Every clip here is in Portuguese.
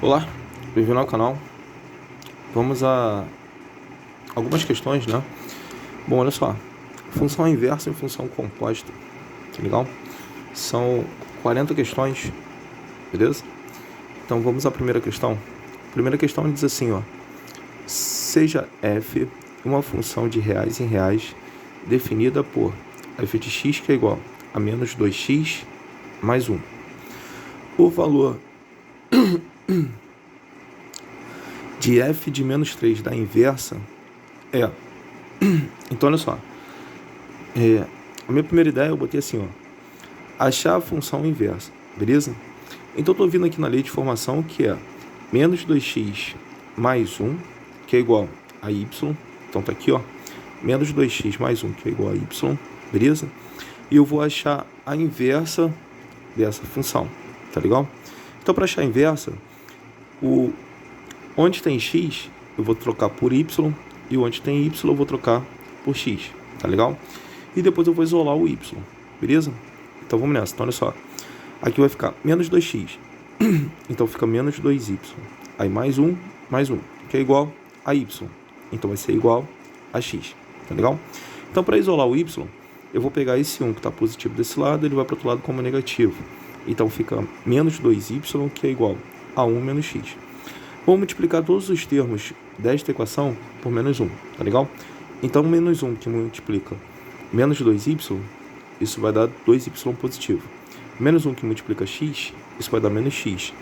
Olá, bem-vindo ao canal. Vamos a algumas questões, né? Bom, olha só. Função inversa e função composta, tá legal? São 40 questões, beleza? Então vamos à primeira questão. A primeira questão diz assim, ó. Seja f uma função de reais em reais definida por f de x que é igual a menos 2x mais 1. O valor de f de menos 3 da inversa é... Então, olha só. A minha primeira ideia eu botei assim, ó. Achar a função inversa, beleza? Então, eu tô vindo aqui na lei de formação que é menos 2x mais 1, que é igual a y. Então, tá aqui, ó. Menos 2x mais 1, que é igual a y, beleza? E eu vou achar a inversa dessa função, tá legal? Então, para achar a inversa, onde tem x, eu vou trocar por y, e onde tem y, eu vou trocar por x, tá legal? E depois eu vou isolar o y, beleza? Então vamos nessa. Então olha só, aqui vai ficar menos 2x, então fica menos 2y, aí mais 1, que é igual a y, então vai ser igual a x, tá legal? Então para isolar o y, eu vou pegar esse 1 que está positivo desse lado, ele vai para o outro lado como negativo, então fica menos 2y, que é igual a 1 menos x. Vou multiplicar todos os termos desta equação por menos 1, tá legal? Então, menos 1 que multiplica menos 2y, isso vai dar 2y positivo. Menos 1 que multiplica x, isso vai dar menos x.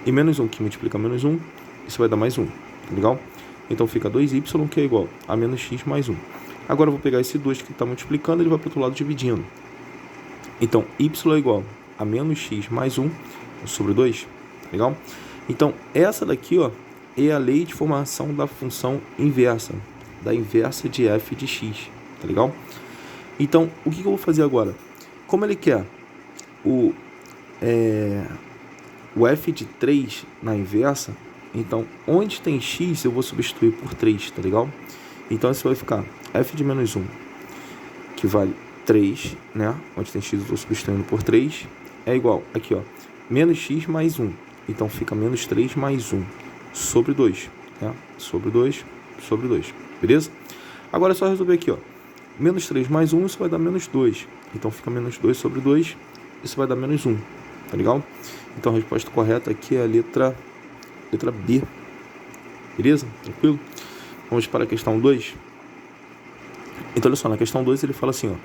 E menos 1 que multiplica menos 1, isso vai dar mais 1, tá legal? Então, fica 2y, que é igual a menos x mais 1. Agora, eu vou pegar esse 2 que está multiplicando, ele vai para o outro lado dividindo. Então, y é igual a menos x mais 1 sobre 2, tá legal? Então, essa daqui, ó, é a lei de formação da função inversa, da inversa de f de x, tá legal? Então, o que eu vou fazer agora? Como ele quer o f de 3 na inversa, então, onde tem x, eu vou substituir por 3, tá legal? Então, isso vai ficar f de menos 1, que vale 3, né? Onde tem x, eu estou substituindo por 3, é igual, aqui, ó, menos x mais 1. Então, fica menos 3 mais 1 sobre 2, né? Sobre 2, beleza? Agora é só resolver aqui, ó. Menos 3 mais 1, isso vai dar menos 2. Então, fica menos 2 sobre 2, isso vai dar menos 1, tá legal? Então, a resposta correta aqui é a letra B, beleza? Tranquilo? Vamos para a questão 2. Então, olha só, na questão 2 ele fala assim, ó.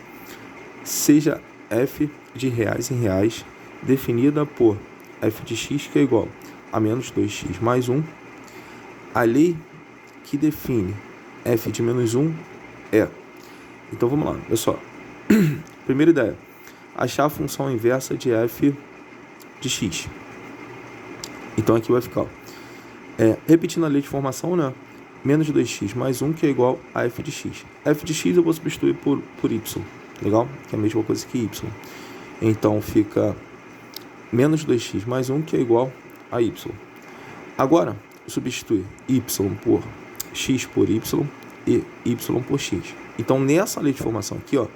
Seja f de reais em reais definida por f de x que é igual a menos 2x mais 1. A lei que define f de menos 1 é... Então vamos lá, olha só. Primeira ideia, achar a função inversa de f de x. Então aqui vai ficar, ó, repetindo a lei de formação, né? Menos 2x mais 1 que é igual a f de x. F de x eu vou substituir por y, legal? Que é a mesma coisa que y. Então fica menos 2x mais 1, que é igual a y. Agora, substituir y por x por y e y por x. Então, nessa lei de formação aqui, ó,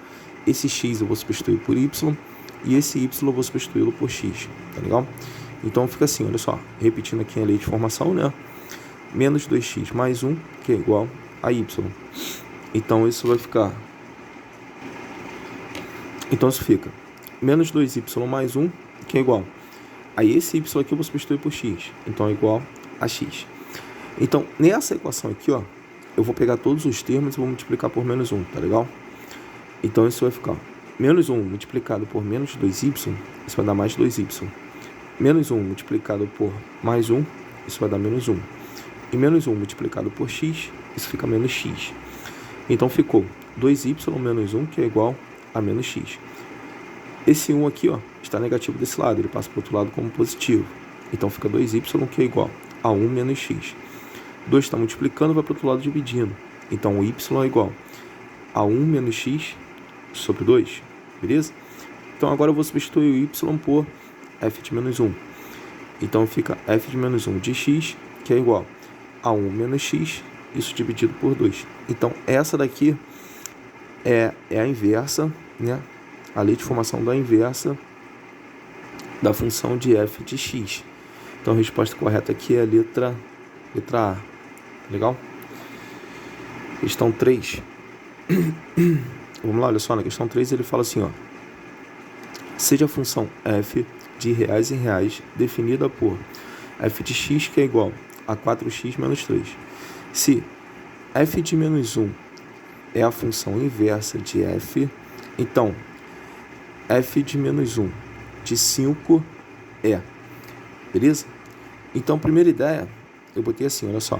esse x eu vou substituir por y e esse y eu vou substituí-lo por x, tá legal? Então, fica assim, olha só, repetindo aqui a lei de formação, né? Menos 2x mais 1, que é igual a y. Então, isso vai ficar... Então, isso fica menos 2y mais 1, que é igual a esse y aqui eu vou substituir por x, então é igual a x. Então, nessa equação aqui, ó, eu vou pegar todos os termos e vou multiplicar por menos 1, tá legal? Então, isso vai ficar menos 1 multiplicado por menos 2y, isso vai dar mais 2y. Menos 1 multiplicado por mais 1, isso vai dar menos 1. E menos 1 multiplicado por x, isso fica menos x. Então, ficou 2y menos 1, que é igual a menos x. Esse 1 aqui, ó, está negativo desse lado, ele passa para o outro lado como positivo. Então, fica 2y, que é igual a 1 menos x. 2 está multiplicando, vai para o outro lado dividindo. Então, o y é igual a 1 menos x sobre 2, beleza? Então, agora eu vou substituir o y por f de menos 1. Então, fica f de menos 1 de x, que é igual a 1 menos x, isso dividido por 2. Então, essa daqui é a inversa, né? A lei de formação da inversa da função de f de x. Então a resposta correta aqui é a letra A. Legal? Questão 3. Vamos lá, olha só, na questão 3 ele fala assim, ó. Seja a função f de reais em reais definida por f de x que é igual a 4x menos 3. Se f de menos 1 é a função inversa de f, então f de menos 1 de 5 é. Beleza? Então, primeira ideia, eu botei assim, olha só.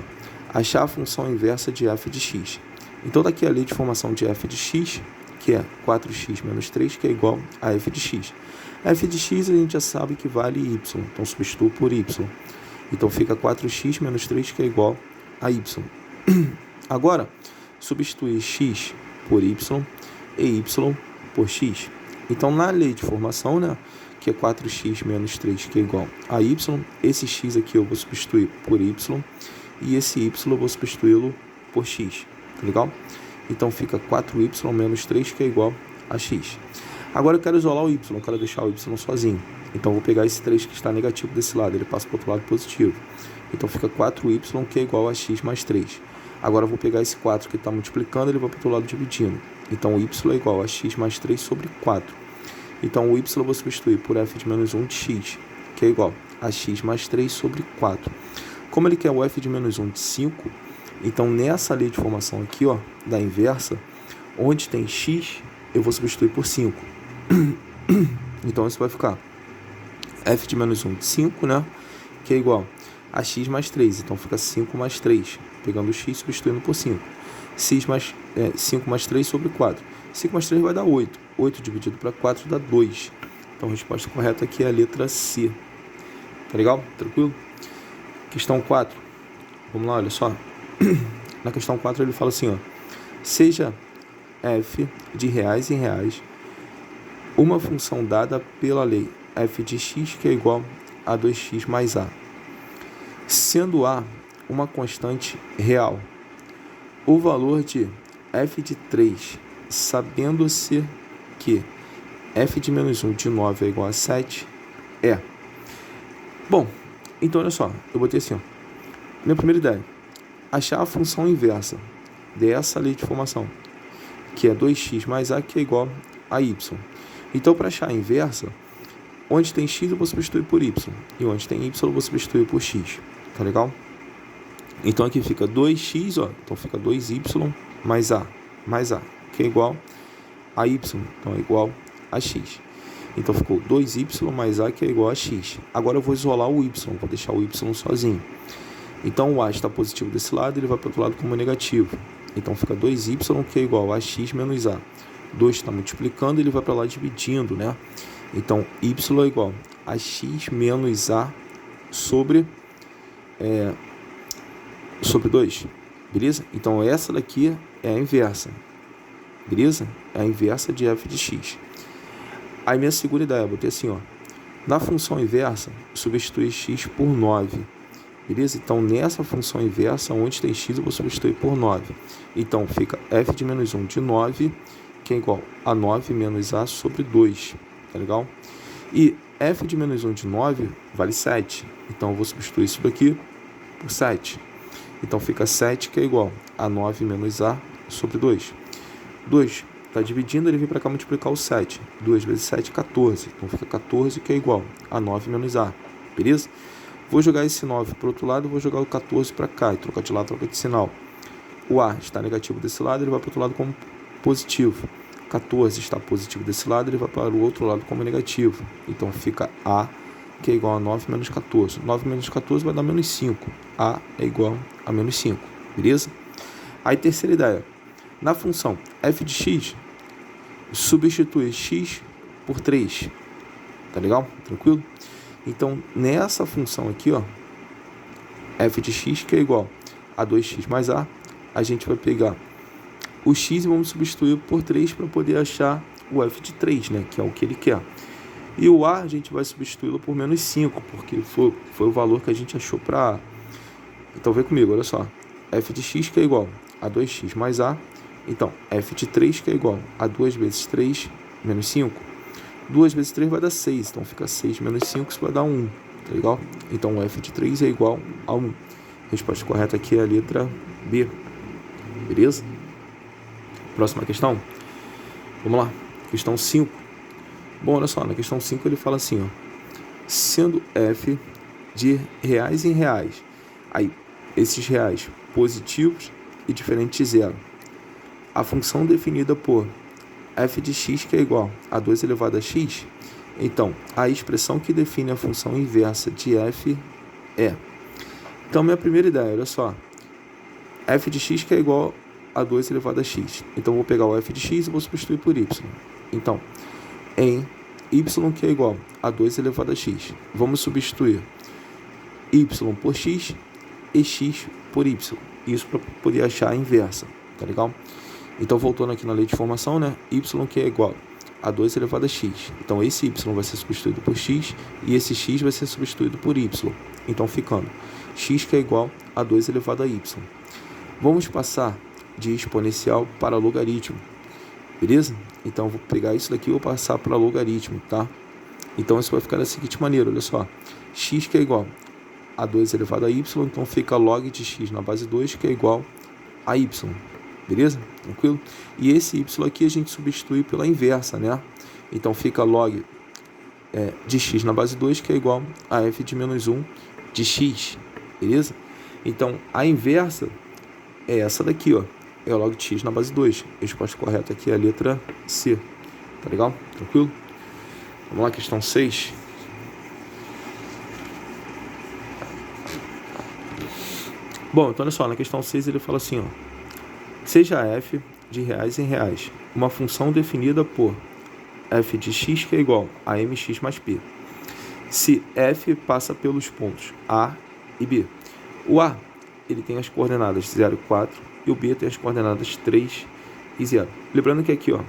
Achar a função inversa de f de x. Então, daqui a lei de formação de f de x, que é 4x menos 3, que é igual a f de x. F de x a gente já sabe que vale y, então substituo por y. Então, fica 4x menos 3, que é igual a y. Agora, substituir x por y e y por x. Então, na lei de formação, né, que é 4x menos 3, que é igual a y, esse x aqui eu vou substituir por y, e esse y eu vou substituí-lo por x, tá legal? Então, fica 4y menos 3, que é igual a x. Agora eu quero isolar o y, eu quero deixar o y sozinho. Então, eu vou pegar esse 3 que está negativo desse lado, ele passa para o outro lado positivo. Então, fica 4y, que é igual a x mais 3. Agora, eu vou pegar esse 4 que está multiplicando, ele vai para o outro lado dividindo. Então, o y é igual a x mais 3 sobre 4. Então, o y eu vou substituir por f de menos 1 de x, que é igual a x mais 3 sobre 4. Como ele quer o f de menos 1 de 5, então, nessa lei de formação aqui, ó, da inversa, onde tem x, eu vou substituir por 5. Então, isso vai ficar f de menos 1 de 5, né, que é igual a x mais 3. Então, fica 5 mais 3, pegando o x e substituindo por 5. 5 mais 3 sobre 4. 5 mais 3 vai dar 8. 8 dividido para 4 dá 2. Então, a resposta correta aqui é a letra C. Tá legal? Tranquilo? Questão 4. Vamos lá, olha só. Na questão 4 ele fala assim, ó. Seja f de reais em reais uma função dada pela lei f de x que é igual a 2x mais a. Sendo a uma constante real. O valor de f de 3, sabendo-se que f de menos 1 de 9 é igual a 7, é. Bom, então olha só, eu botei assim, ó. Minha primeira ideia, achar a função inversa dessa lei de formação, que é 2x mais a, que é igual a y. Então, para achar a inversa, onde tem x eu vou substituir por y, e onde tem y eu vou substituir por x, tá legal? Então, aqui fica 2x, ó, então fica 2y mais a, que é igual a y, então é igual a x. Então, ficou 2y mais a, que é igual a x. Agora, eu vou isolar o y, vou deixar o y sozinho. Então, o a está positivo desse lado, ele vai para o outro lado como negativo. Então, fica 2y, que é igual a x menos a. 2 está multiplicando, ele vai para lá dividindo, né? Então, y é igual a x menos a sobre 2, beleza? Então, essa daqui é a inversa, beleza? É a inversa de f de x. Aí, minha segunda ideia, eu botei assim, ó. Na função inversa, substituir x por 9, beleza? Então, nessa função inversa, onde tem x, eu vou substituir por 9. Então, fica f de menos 1 de 9, que é igual a 9 menos a sobre 2, tá legal? E f de menos 1 de 9 vale 7. Então, eu vou substituir isso daqui por 7. Então, fica 7, que é igual a 9 menos a sobre 2. 2 está dividindo, ele vem para cá multiplicar o 7. 2 vezes 7, 14. Então, fica 14, que é igual a 9 menos a, beleza? Vou jogar esse 9 para o outro lado, vou jogar o 14 para cá, e trocar de lado, troca de sinal. O a está negativo desse lado, ele vai para o outro lado como positivo. 14 está positivo desse lado, ele vai para o outro lado como negativo. Então, fica a, que é igual a 9 menos 14. 9 menos 14 vai dar menos 5. A é igual a menos 5, beleza? Aí, terceira ideia. Na função f de x, substituir x por 3. Tá legal? Tranquilo? Então, nessa função aqui, ó, f de x, que é igual a 2x mais a gente vai pegar o x e vamos substituir por 3 para poder achar o f de 3, né, que é o que ele quer. E o a gente vai substituí-lo por menos 5, porque foi o valor que a gente achou para a. Então, vem comigo, olha só. F de x, que é igual a 2x mais a. Então, f de 3, que é igual a 2 vezes 3 menos 5. 2 vezes 3 vai dar 6, então fica 6 menos 5, isso vai dar 1, tá legal? Então o f de 3 é igual a 1. A resposta correta aqui é a letra B, beleza? Próxima questão. Vamos lá, questão 5. Bom, olha só, na questão 5 ele fala assim, ó, sendo f de reais em reais, aí esses reais positivos e diferente de zero, a função definida por f de x que é igual a 2 elevado a x, então a expressão que define a função inversa de f é... Então minha primeira ideia, olha só, f de x que é igual a 2 elevado a x, então vou pegar o f de x e vou substituir por y. Então, em y que é igual a 2 elevado a x, vamos substituir y por x e x por y, isso para poder achar a inversa, tá legal? Então, voltando aqui na lei de formação, né, y que é igual a 2 elevado a x, então esse y vai ser substituído por x e esse x vai ser substituído por y, então ficando x que é igual a 2 elevado a y. Vamos passar de exponencial para logaritmo, beleza? Então, eu vou pegar isso daqui e vou passar para logaritmo, tá? Então, isso vai ficar da seguinte maneira, olha só. X que é igual a 2 elevado a y, então fica log de x na base 2, que é igual a y, beleza? Tranquilo? E esse y aqui a gente substitui pela inversa, né? Então, fica log de x na base 2, que é igual a f de menos 1 de x, beleza? Então, a inversa é essa daqui, ó. É log de x na base 2. A resposta correta aqui é a letra C. Tá legal? Tranquilo? Vamos lá, questão 6. Bom, então olha só, na questão 6 ele fala assim, ó. Seja f de reais em reais uma função definida por f de x que é igual a mx mais p. Se f passa pelos pontos A e B. O A, ele tem as coordenadas 0 e 4, e o B tem as coordenadas 3 e 0. Lembrando que aqui, ó,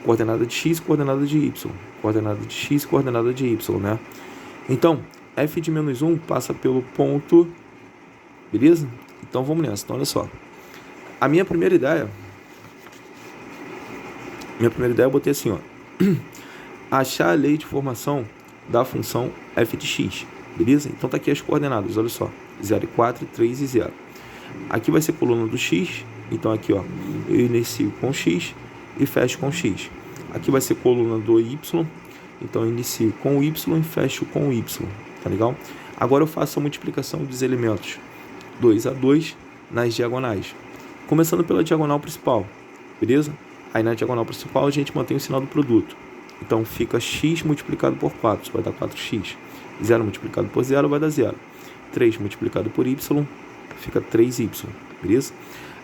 coordenada de x e coordenada de y. Coordenada de x e coordenada de y, né? Então, f de menos 1 passa pelo ponto, beleza? Então, vamos nessa. Então, olha só. A minha primeira ideia eu botei assim, ó. Achar a lei de formação da função f de x, beleza? Então, tá aqui as coordenadas, olha só. 0 e 4, 3 e 0. Aqui vai ser coluna do x, então aqui, ó, eu inicio com x e fecho com x. Aqui vai ser coluna do y, então eu inicio com o y e fecho com o y, tá legal? Agora eu faço a multiplicação dos elementos 2 a 2 nas diagonais, começando pela diagonal principal, beleza? Aí na diagonal principal a gente mantém o sinal do produto, então fica x multiplicado por 4, isso vai dar 4x, 0 multiplicado por 0 vai dar 0, 3 multiplicado por y fica 3y, beleza?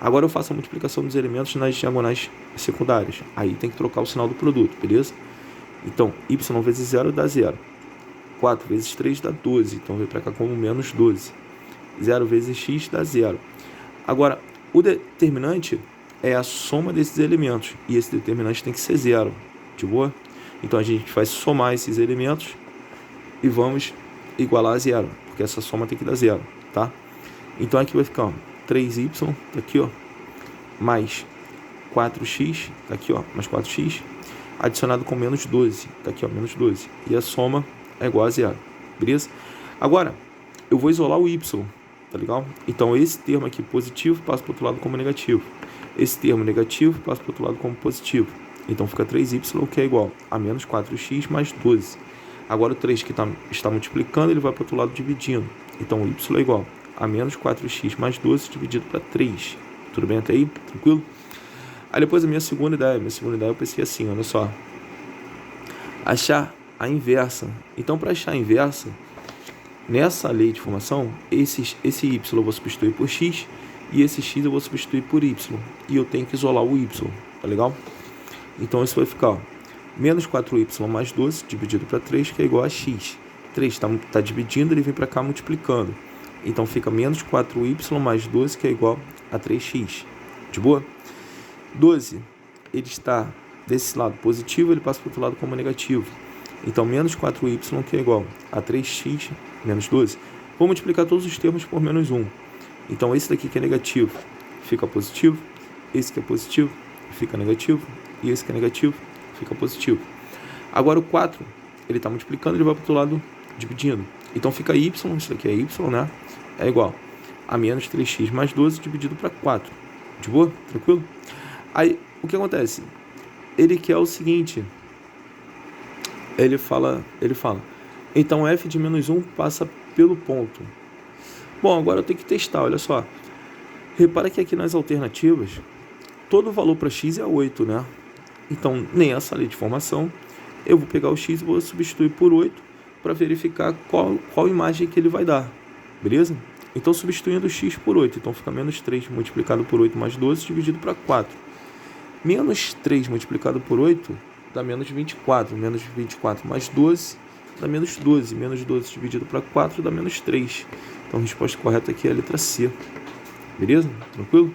Agora eu faço a multiplicação dos elementos nas diagonais secundárias. Aí tem que trocar o sinal do produto, beleza? Então, y vezes 0 dá 0. 4 vezes 3 dá 12. Então, vem para cá como menos 12. 0 vezes x dá 0. Agora, o determinante é a soma desses elementos. E esse determinante tem que ser 0. De boa? Então, a gente vai somar esses elementos e vamos igualar a 0. Porque essa soma tem que dar 0, tá? Então, aqui vai ficar, ó, 3y, tá aqui, ó, mais 4x, tá aqui, ó, mais 4x, adicionado com menos 12, tá aqui, ó, menos 12. E a soma é igual a 0, beleza? Agora, eu vou isolar o y, tá legal? Então, esse termo aqui positivo passa para o outro lado como negativo. Esse termo negativo passa para o outro lado como positivo. Então, fica 3y, que é igual a menos 4x mais 12. Agora, o 3 que está multiplicando, ele vai para o outro lado dividindo. Então, y é igual a menos 4x mais 12 dividido para 3. Tudo bem até aí? Tranquilo? Aí depois a minha segunda ideia eu pensei assim, olha só. Achar a inversa. Então, para achar a inversa, nessa lei de formação, esse y eu vou substituir por x e esse x eu vou substituir por y. E eu tenho que isolar o y, tá legal? Então, isso vai ficar, ó, menos 4y mais 12 dividido para 3, que é igual a x. 3 está dividindo, ele vem para cá multiplicando. Então, fica menos 4y mais 12, que é igual a 3x. De boa? 12, ele está desse lado positivo, ele passa para o outro lado como negativo. Então, menos 4y, que é igual a 3x menos 12. Vou multiplicar todos os termos por menos 1. Então, esse daqui que é negativo fica positivo. Esse que é positivo fica negativo. E esse que é negativo fica positivo. Agora, o 4, ele está multiplicando, ele vai para o outro lado dividindo. Então fica y, isso daqui é y, né? É igual a menos 3x mais 12 dividido para 4. De boa? Tranquilo? Aí, o que acontece? Ele quer o seguinte, ele fala, então f de menos 1 passa pelo ponto. Bom, agora eu tenho que testar, olha só. Repara que aqui nas alternativas, todo valor para x é 8, né? Então, nessa lei de formação, eu vou pegar o x e vou substituir por 8 para verificar qual imagem que ele vai dar, beleza? Então, substituindo o x por 8, então fica menos 3 multiplicado por 8 mais 12 dividido para 4. Menos 3 multiplicado por 8 dá menos 24. Menos 24 mais 12 dá menos 12. Menos 12 dividido para 4 dá menos 3. Então, a resposta correta aqui é a letra C. Beleza? Tranquilo?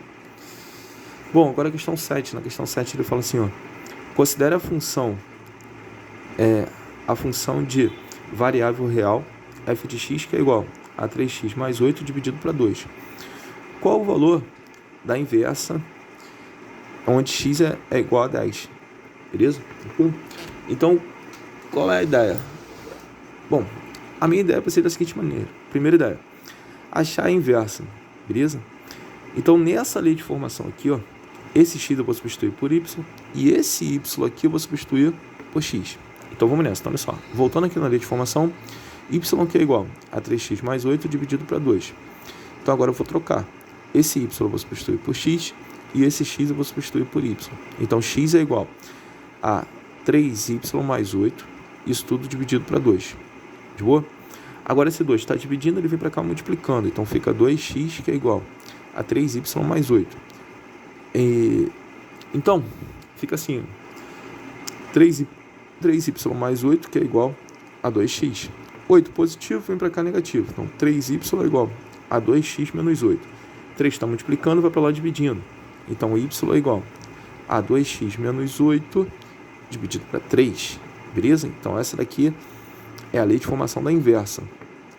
Bom, agora a questão 7. Na questão 7 ele fala assim, ó. Considere a função de variável real f de x que é igual a 3x mais 8 dividido para 2. Qual o valor da inversa onde x é igual a 10? Beleza? Então, qual é a ideia? Bom, a minha ideia vai ser da seguinte maneira. Primeira ideia, achar a inversa, beleza? Então, nessa lei de formação aqui, ó, esse x eu vou substituir por y e esse y aqui eu vou substituir por x. Então, vamos nessa. Então, olha só. Voltando aqui na lei de formação, y que é igual a 3x mais 8 dividido para 2. Então, agora eu vou trocar. Esse y eu vou substituir por x e esse x eu vou substituir por y. Então, x é igual a 3y mais 8, isso tudo dividido para 2. De boa? Agora, esse 2 está dividindo, ele vem para cá multiplicando. Então, fica 2x que é igual a 3y mais 8. Então, fica assim, 3y mais 8 que é igual a 2x. 8 positivo, vem para cá negativo. Então, 3y é igual a 2x menos 8. 3 está multiplicando, vai para lá dividindo. Então, y é igual a 2x menos 8 dividido para 3. Beleza? Então, essa daqui é a lei de formação da inversa.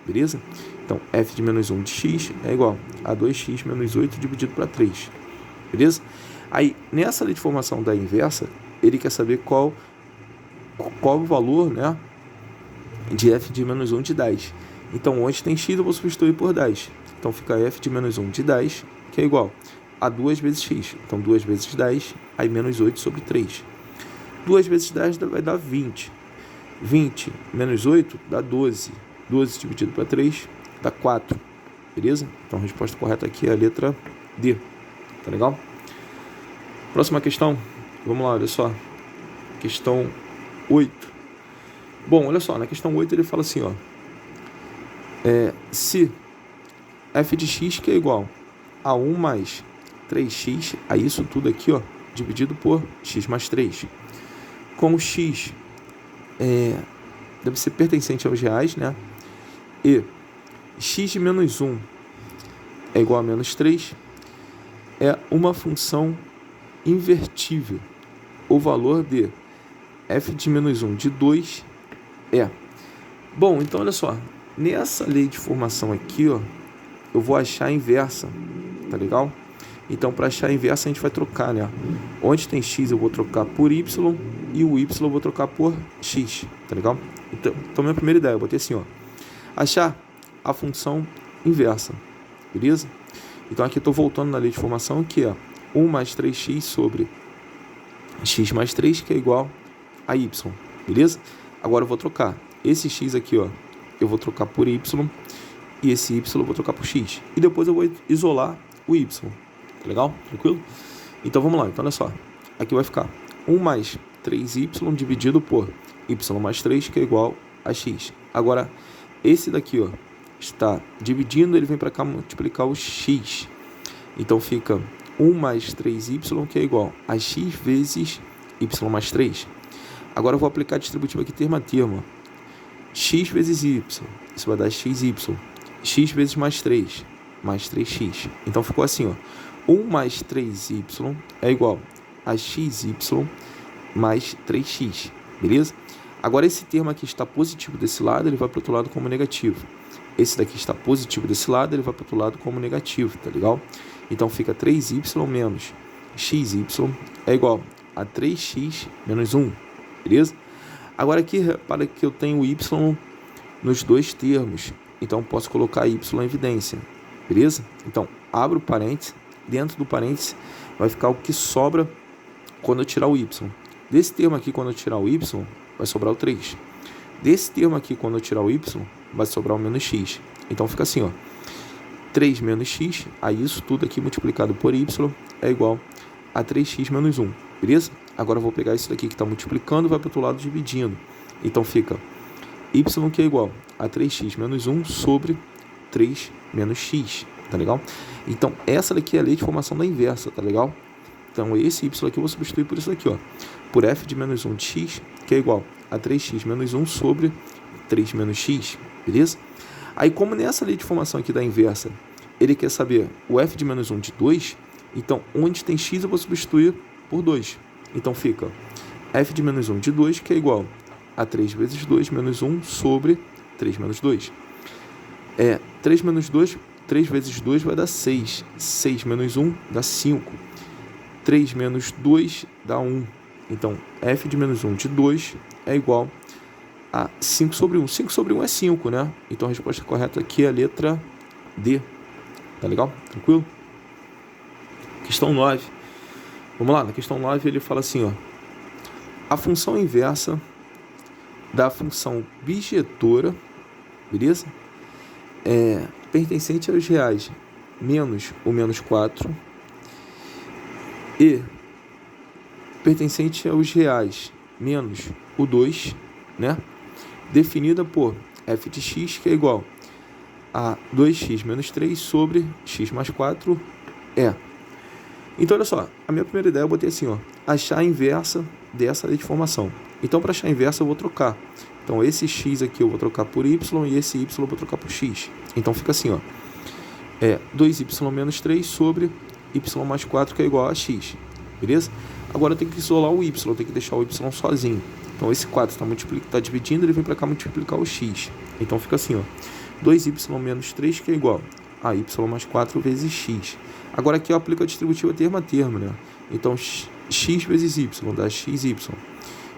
Beleza? Então, f de menos 1 de x é igual a 2x menos 8 dividido para 3. Beleza? Aí, nessa lei de formação da inversa, ele quer saber qual o valor, né, de f de menos 1 de 10. Então, onde tem x, eu vou substituir por 10. Então, fica f de menos 1 de 10, que é igual a 2 vezes x. Então, 2 vezes 10, aí menos 8 sobre 3. 2 vezes 10 vai dar 20. 20 menos 8 dá 12. 12 dividido para 3 dá 4. Beleza? Então, a resposta correta aqui é a letra D. Tá legal? Próxima questão. Vamos lá, olha só. Questão 8. Bom, olha só. Na questão 8 ele fala assim, ó. Se f de x que é igual a 1 mais 3x, aí isso tudo aqui, ó, dividido por x mais 3. Como x deve ser pertencente aos reais, né? E x de menos 1 é igual a menos 3, é uma função invertível. O valor de f de menos 1 de 2 é... Bom, então olha só. Nessa lei de formação aqui, ó, eu vou achar a inversa, tá legal? Então, para achar a inversa, a gente vai trocar, né? Onde tem x, eu vou trocar por y, e o y eu vou trocar por x, tá legal? Então minha primeira ideia, eu botei assim, ó. Achar a função inversa, beleza? Então, aqui eu estou voltando na lei de formação, que é 1 mais 3x sobre x mais 3, que é igual a y, beleza? Agora eu vou trocar esse x aqui, ó, eu vou trocar por y, e esse y eu vou trocar por x. E depois eu vou isolar o y. Tá legal? Tranquilo? Então vamos lá. Então olha só. Aqui vai ficar 1 mais 3y dividido por y mais 3, que é igual a x. Agora, esse daqui, ó, está dividindo, ele vem para cá multiplicar o x. Então fica 1 mais 3y, que é igual a x vezes y mais 3. Agora eu vou aplicar a distributiva aqui termo a termo. X vezes y. Isso vai dar xy. X vezes mais 3. Mais 3x. Então ficou assim, ó. 1 mais 3y é igual a xy mais 3x. Beleza? Agora esse termo aqui está positivo desse lado, ele vai para o outro lado como negativo. Esse daqui está positivo desse lado, ele vai para o outro lado como negativo, tá legal? Então fica 3y menos xy é igual a 3x menos 1. Beleza? Agora aqui, repara que eu tenho y nos dois termos, então posso colocar y em evidência, beleza? Então, abro o parênteses, dentro do parênteses vai ficar o que sobra quando eu tirar o y. Desse termo aqui, quando eu tirar o y, vai sobrar o 3. Desse termo aqui, quando eu tirar o y, vai sobrar o menos x. Então fica assim, ó, 3 menos x, aí isso tudo aqui multiplicado por y é igual a 3x menos 1, beleza? Agora eu vou pegar isso daqui que está multiplicando e vai para o outro lado dividindo. Então fica y que é igual a 3x menos 1 sobre 3 menos x, tá legal? Então essa daqui é a lei de formação da inversa, tá legal? Então esse y aqui eu vou substituir por isso daqui, ó, por f de menos 1 de x, que é igual a 3x menos 1 sobre 3 menos x, beleza? Aí como nessa lei de formação aqui da inversa, ele quer saber o f de menos 1 de 2, então onde tem x eu vou substituir por 2. Então fica f de menos 1 de 2, que é igual a 3 vezes 2 menos 1 sobre 3 menos 2. 3 menos 2, 3 vezes 2 vai dar 6. 6 menos 1 dá 5. 3 menos 2 dá 1. Então, f de menos 1 de 2 é igual a 5 sobre 1. 5 sobre 1 é 5, né? Então, a resposta correta aqui é a letra D. Tá legal? Tranquilo? Questão 9. Vamos lá, na questão 9 ele fala assim, ó. A função inversa da função bijetora, beleza? Pertencente aos reais menos o menos 4 e pertencente aos reais menos o 2, né? Definida por f de x, que é igual a 2x menos 3 sobre x mais 4 Então, olha só, a minha primeira ideia eu botei assim, ó, achar a inversa dessa lei de formação. Então, para achar a inversa eu vou trocar. Então, esse x aqui eu vou trocar por y e esse y eu vou trocar por x. Então, fica assim, ó, 2y menos 3 sobre y mais 4, que é igual a x, beleza? Agora eu tenho que isolar o y, eu tenho que deixar o y sozinho. Então, esse 4 está dividindo, ele vem para cá multiplicar o x. Então, fica assim, ó, 2y menos 3, que é igual a y mais 4 vezes x. Agora aqui eu aplico a distributiva termo a termo, né? Então, x vezes y dá xy.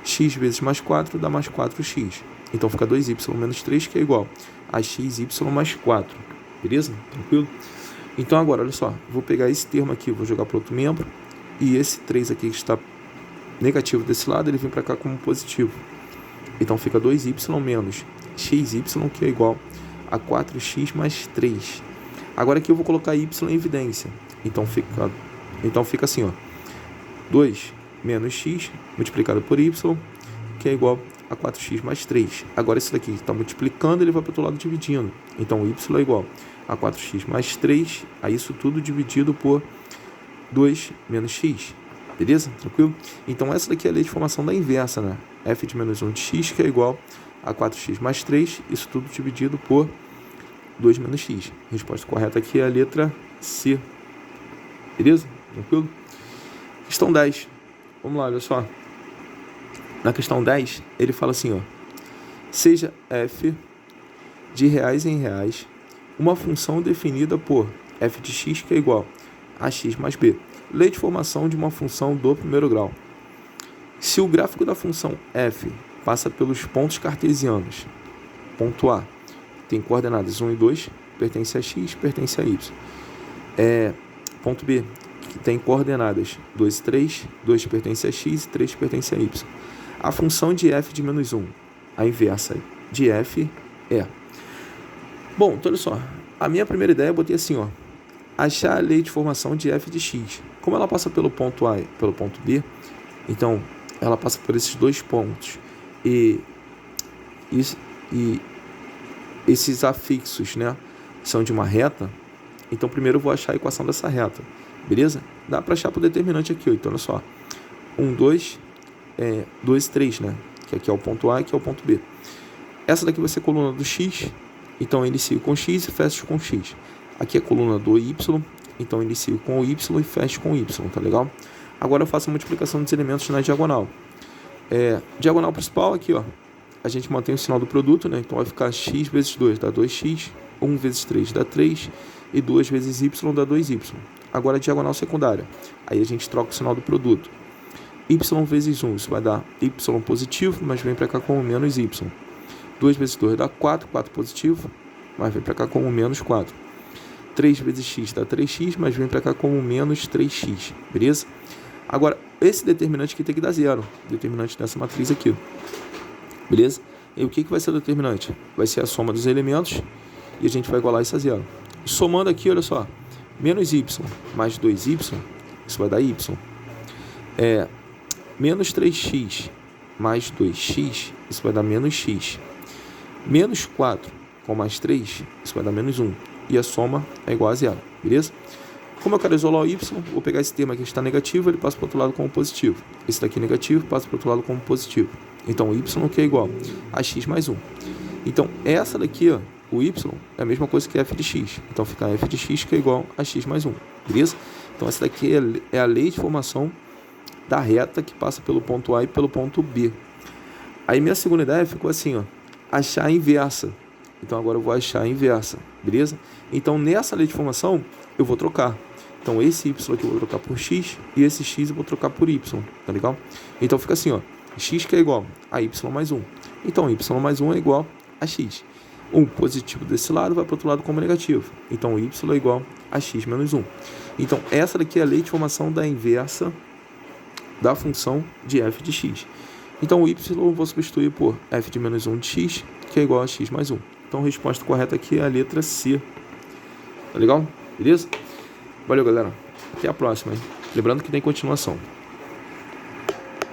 X vezes mais 4 dá mais 4x. Então, fica 2y menos 3, que é igual a xy mais 4. Beleza? Tranquilo? Então, agora, olha só. Vou pegar esse termo aqui, vou jogar para outro membro. E esse 3 aqui que está negativo desse lado, ele vem para cá como positivo. Então, fica 2y menos xy, que é igual a 4x mais 3. Agora aqui eu vou colocar y em evidência. Então fica assim, ó, 2 menos x multiplicado por y, que é igual a 4x mais 3. Agora esse daqui está multiplicando, ele vai para o outro lado dividindo. Então y é igual a 4x mais 3, a isso tudo dividido por 2 menos x. Beleza? Tranquilo? Então essa daqui é a lei de formação da inversa, né? f de menos 1 de x, que é igual a 4x mais 3, isso tudo dividido por 2 menos x. A resposta correta aqui é a letra C. Beleza? Tranquilo? Questão 10. Vamos lá, olha só. Na questão 10, ele fala assim, ó. Seja f de reais em reais uma função definida por f de x, que é igual a x mais b. Lei de formação de uma função do primeiro grau. Se o gráfico da função f passa pelos pontos cartesianos, ponto A tem coordenadas 1 e 2, pertence a x, pertence a y. Ponto B, que tem coordenadas 2 e 3, 2 pertence a x e 3 pertence a y. A função de f de menos 1, a inversa de f é... Bom, então olha só, a minha primeira ideia eu botei assim, ó, achar a lei de formação de f de x. Como ela passa pelo ponto A e pelo ponto B, então ela passa por esses dois pontos e esses afixos, né, são de uma reta. Então primeiro eu vou achar a equação dessa reta, beleza? Dá para achar por determinante aqui, ó. Então olha só, 1, 2, 2, 3, né, que aqui é o ponto A e aqui é o ponto B. Essa daqui vai ser a coluna do x, então eu inicio com x e fecho com x. Aqui é a coluna do y, então eu inicio com o y e fecho com o y, tá legal? Agora eu faço a multiplicação dos elementos na diagonal. Diagonal principal aqui, ó, a gente mantém o sinal do produto, né? Então vai ficar x vezes 2 dá 2x, 1 vezes 3 dá 3 e 2 vezes y dá 2y. Agora a diagonal secundária, aí a gente troca o sinal do produto. y vezes 1, isso vai dar y positivo, mas vem para cá como menos y. 2 vezes 2 dá 4, 4 positivo, mas vem para cá como menos 4. 3 vezes x dá 3x, mas vem para cá como menos 3x, beleza? Agora, esse determinante aqui tem que dar zero, determinante dessa matriz aqui, beleza? E o que vai ser o determinante? Vai ser a soma dos elementos e a gente vai igualar isso a zero. Somando aqui, olha só, menos y mais 2y, isso vai dar y. Menos 3x mais 2x, isso vai dar menos x. Menos 4 com mais 3, isso vai dar menos 1. E a soma é igual a zero, beleza? Como eu quero isolar o y, vou pegar esse termo aqui que está negativo, ele passa para o outro lado como positivo. Esse daqui negativo passa para o outro lado como positivo. Então, o y que é igual a x mais 1. Então, essa daqui, ó, o y é a mesma coisa que f de x. Então, fica f de x que é igual a x mais 1, beleza? Então, essa daqui é a lei de formação da reta que passa pelo ponto A e pelo ponto B. Aí, minha segunda ideia ficou assim, ó, achar a inversa. Então, agora eu vou achar a inversa, beleza? Então, nessa lei de formação, eu vou trocar. Então, esse y aqui eu vou trocar por x e esse x eu vou trocar por y, tá legal? Então, fica assim, ó, x que é igual a y mais 1. Então, y mais 1 é igual a x. Um positivo desse lado vai para o outro lado como negativo. Então, y é igual a x menos 1. Então, essa daqui é a lei de formação da inversa da função de f de x. Então, o y eu vou substituir por f de menos 1 de x, que é igual a x mais 1. Então, a resposta correta aqui é a letra C. Tá legal? Beleza? Valeu, galera. Até a próxima, hein? Lembrando que tem continuação.